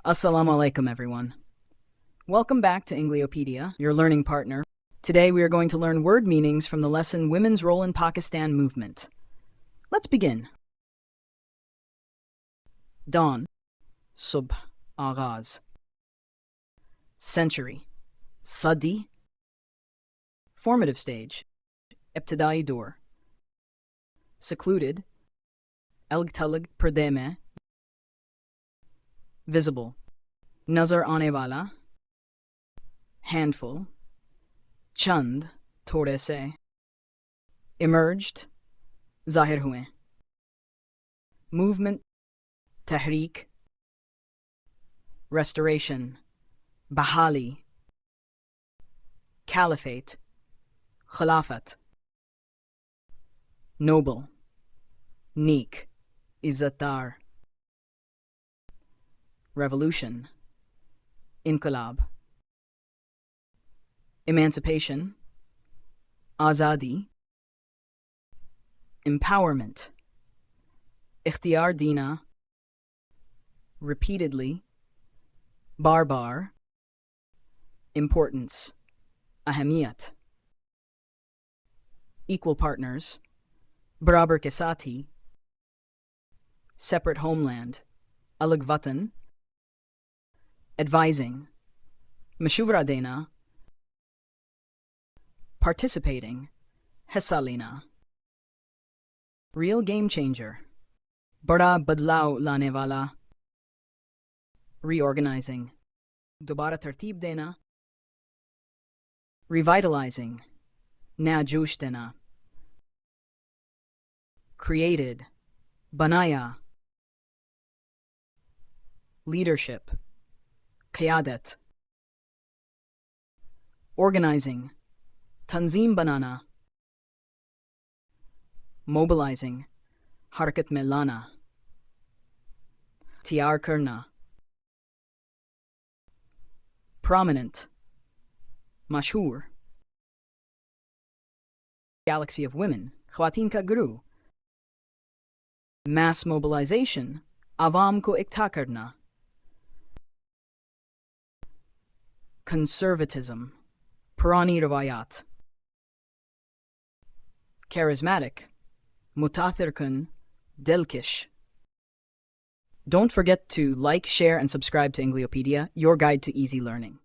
Assalamu alaikum, everyone. Welcome back to Engliopedia, your learning partner. Today we are going to learn word meanings from the lesson Women's Role in Pakistan Movement. Let's begin. Dawn, subh, agaz. Century, sadi. Formative stage, ibtidai door. Secluded, elg talag perde mein. Visible, nazar aane wala. Handful, chand, thode se. Emerged, zahir hue. Movement, tahreek. Restoration, bahali. Caliphate, khilafat. Noble, neek, izzatar. Revolution, inqilab. Emancipation, azadi. Empowerment, ikhtiyar dina. Repeatedly, bar. Importance, ahamiyat. Equal partners, barabar ke saathi. Separate homeland, alag watan. Advising, mashuvra dena. Participating, hissa lena. Real game changer, bada badlav lane wala. Reorganizing, dobara tartib dena. Revitalizing, naya josh dena. Created, banaya. Leadership, qiyadat. Organizing, tanzim banana. Mobilizing, harakat mein lana. Tiyar karna. Prominent, mashhoor. Galaxy of women, khwateen ka guru. Mass mobilization, awam ko ikta karna. Conservatism, purani rawayat. Charismatic, mutathir kun, dilkish. Don't forget to like, share, and subscribe to Engliopedia, your guide to easy learning.